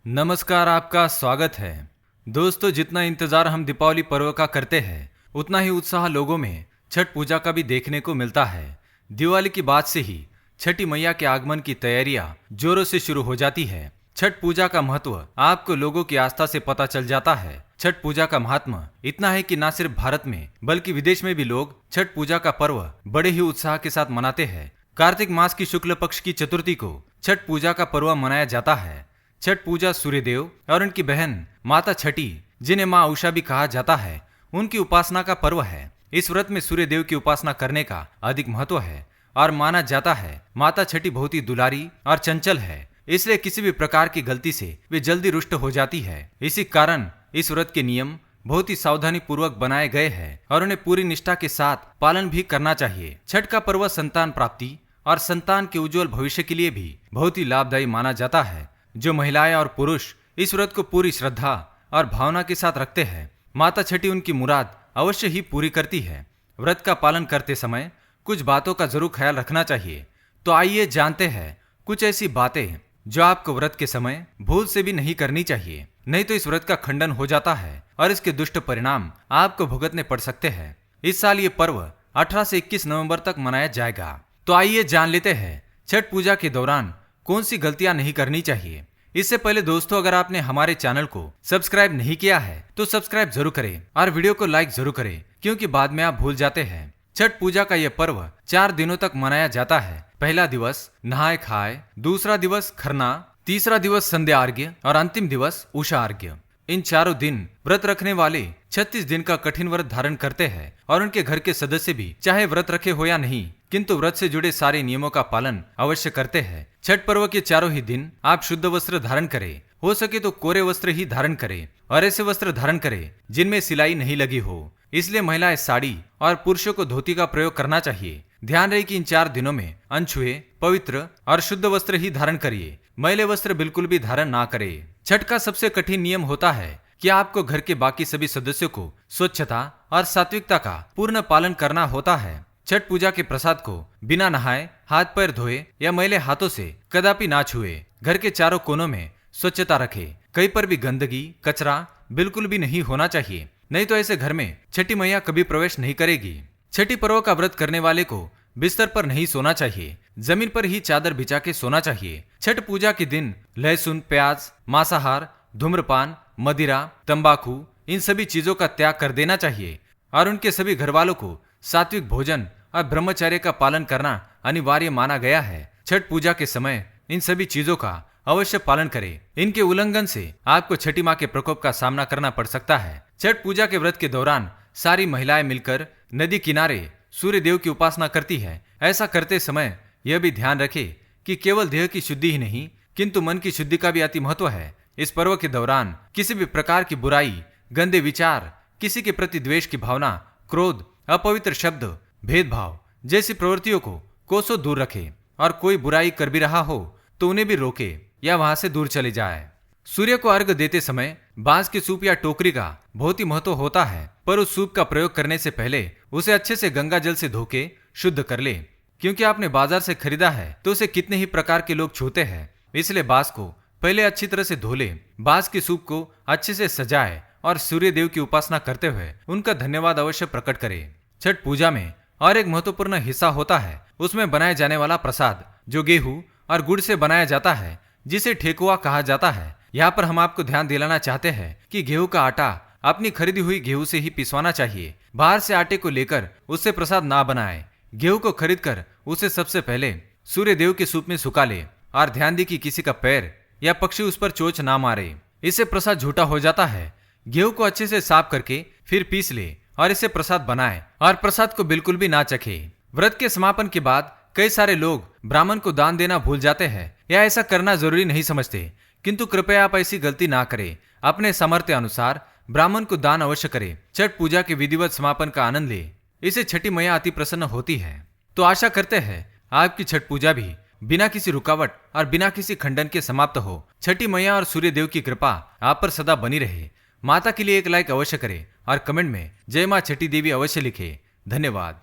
नमस्कार, आपका स्वागत है। दोस्तों, जितना इंतजार हम दीपावली पर्व का करते हैं उतना ही उत्साह लोगों में छठ पूजा का भी देखने को मिलता है। दिवाली की बाद से ही छठी मैया के आगमन की तैयारियां जोरों से शुरू हो जाती है। छठ पूजा का महत्व आपको लोगों की आस्था से पता चल जाता है। छठ पूजा का महात्मा इतना है कि न सिर्फ भारत में बल्कि विदेश में भी लोग छठ पूजा का पर्व बड़े ही उत्साह के साथ मनाते हैं। कार्तिक मास की शुक्ल पक्ष की चतुर्थी को छठ पूजा का पर्व मनाया जाता है। छठ पूजा सूर्यदेव और उनकी बहन माता छठी, जिन्हें माँ उषा भी कहा जाता है, उनकी उपासना का पर्व है। इस व्रत में सूर्यदेव की उपासना करने का अधिक महत्व है और माना जाता है माता छठी बहुत ही दुलारी और चंचल है, इसलिए किसी भी प्रकार की गलती से वे जल्दी रुष्ट हो जाती है। इसी कारण इस व्रत के नियम बहुत ही सावधानी पूर्वक बनाए गए हैं और उन्हें पूरी निष्ठा के साथ पालन भी करना चाहिए। छठ का पर्व संतान प्राप्ति और संतान के उज्जवल भविष्य के लिए भी बहुत ही लाभदायी माना जाता है। जो महिलाएं और पुरुष इस व्रत को पूरी श्रद्धा और भावना के साथ रखते हैं, माता छठी उनकी मुराद अवश्य ही पूरी करती है। व्रत का पालन करते समय कुछ बातों का जरूर ख्याल रखना चाहिए। तो आइए जानते हैं कुछ ऐसी बातें जो आपको व्रत के समय भूल से भी नहीं करनी चाहिए, नहीं तो इस व्रत का खंडन हो जाता है और इसके दुष्ट परिणाम आपको भुगतने पड़ सकते हैं। इस साल ये पर्व 18 से 21 नवंबर तक मनाया जाएगा। तो आइए जान लेते हैं छठ पूजा के दौरान कौन सी गलतियां नहीं करनी चाहिए। इससे पहले दोस्तों, अगर आपने हमारे चैनल को सब्सक्राइब नहीं किया है तो सब्सक्राइब जरूर करें और वीडियो को लाइक जरूर करें, क्योंकि बाद में आप भूल जाते हैं। छठ पूजा का यह पर्व 4 दिनों तक मनाया जाता है। पहला दिवस नहाय खाए, दूसरा दिवस खरना, तीसरा दिवस संध्या अर्घ्य और अंतिम दिवस उषा अर्घ्य। इन चारों दिन व्रत रखने वाले 36 दिन का कठिन व्रत धारण करते हैं और उनके घर के सदस्य भी चाहे व्रत रखे हो या नहीं, किंतु व्रत से जुड़े सारे नियमों का पालन अवश्य करते हैं। छठ पर्व के चारों ही दिन आप शुद्ध वस्त्र धारण करें, हो सके तो कोरे वस्त्र ही धारण करें और ऐसे वस्त्र धारण करें जिनमें सिलाई नहीं लगी हो। इसलिए महिलाएं साड़ी और पुरुषों को धोती का प्रयोग करना चाहिए। ध्यान रहे कि इन 4 दिनों में अनछुए, पवित्र और शुद्ध वस्त्र ही धारण करिए, मैले वस्त्र बिल्कुल भी धारण ना करें। छठ का सबसे कठिन नियम होता है कि आपको घर के बाकी सभी सदस्यों को स्वच्छता और सात्विकता का पूर्ण पालन करना होता है। छठ पूजा के प्रसाद को बिना नहाए, हाथ पैर धोए या मैले हाथों से कदापि ना छुए। घर के चारों कोनों में स्वच्छता रखें। कहीं पर भी गंदगी, कचरा बिल्कुल भी नहीं होना चाहिए, नहीं तो ऐसे घर में छठी मैया कभी प्रवेश नहीं करेगी। छठी पर्व का व्रत करने वाले को बिस्तर पर नहीं सोना चाहिए, जमीन पर ही चादर बिछा के सोना चाहिए। छठ पूजा के दिन लहसुन, प्याज, मांसाहार, धूम्रपान, मदिरा, तंबाकू इन सभी चीजों का त्याग कर देना चाहिए और उनके सभी घर वालों को सात्विक भोजन और ब्रह्मचर्य का पालन करना अनिवार्य माना गया है। छठ पूजा के समय इन सभी चीजों का अवश्य पालन करें। इनके उल्लंघन से आपको छठी माँ के प्रकोप का सामना करना पड़ सकता है। छठ पूजा के व्रत के दौरान सारी महिलाएं मिलकर नदी किनारे सूर्य देव की उपासना करती है। ऐसा करते समय यह भी ध्यान रखें कि केवल देह की शुद्धि ही नहीं, किंतु मन की शुद्धि का भी अति महत्व है। इस पर्व के दौरान किसी भी प्रकार की बुराई, गंदे विचार, किसी के प्रति द्वेष की भावना, क्रोध, अपवित्र शब्द, भेदभाव जैसी प्रवृत्तियों को कोसों दूर रखें और कोई बुराई कर भी रहा हो तो उन्हें भी रोके या वहां से दूर चले जाए। सूर्य को अर्घ देते समय बांस के सूप या टोकरी का बहुत ही महत्व होता है, पर उस सूप का प्रयोग करने से पहले उसे अच्छे से गंगा जल से धोके शुद्ध कर ले, क्योंकि आपने बाजार से खरीदा है तो उसे कितने ही प्रकार के लोग छूते हैं। इसलिए बांस को पहले अच्छी तरह से धो ले, बांस के सूप को अच्छे से सजाए और सूर्य देव की उपासना करते हुए उनका धन्यवाद अवश्य प्रकट करे। छठ पूजा में और एक महत्वपूर्ण हिस्सा होता है उसमें बनाए जाने वाला प्रसाद, जो गेहूं और गुड़ से बनाया जाता है, जिसे ठेकुआ कहा जाता है। यहाँ पर हम आपको ध्यान दिलाना चाहते हैं कि गेहूं का आटा अपनी खरीदी हुई गेहूं से ही पिसवाना चाहिए। बाहर से आटे को लेकर उससे प्रसाद ना बनाए। गेहूं को खरीद कर उसे सबसे पहले सूर्य देव के सूप में सुखा ले और ध्यान दी कि किसी का पैर या पक्षी उस पर चोच ना मारे, इससे प्रसाद झूठा हो जाता है। गेहूं को अच्छे से साफ करके फिर पीस ले और इसे प्रसाद बनाए और प्रसाद को बिल्कुल भी ना चखे। व्रत के समापन के बाद कई सारे लोग ब्राह्मण को दान देना भूल जाते हैं या ऐसा करना जरूरी नहीं समझते, किंतु कृपया आप ऐसी गलती ना करें। अपने सामर्थ्य अनुसार ब्राह्मण को दान अवश्य करें। छठ पूजा के विधिवत समापन का आनंद ले, इसे छठी मैया अति प्रसन्न होती है। तो आशा करते हैं आपकी छठ पूजा भी बिना किसी रुकावट और बिना किसी खंडन के समाप्त हो। छठी मैया और सूर्य देव की कृपा आप पर सदा बनी रहे। माता के लिए एक लाइक अवश्य करें और कमेंट में जय मां छठी देवी अवश्य लिखें। धन्यवाद।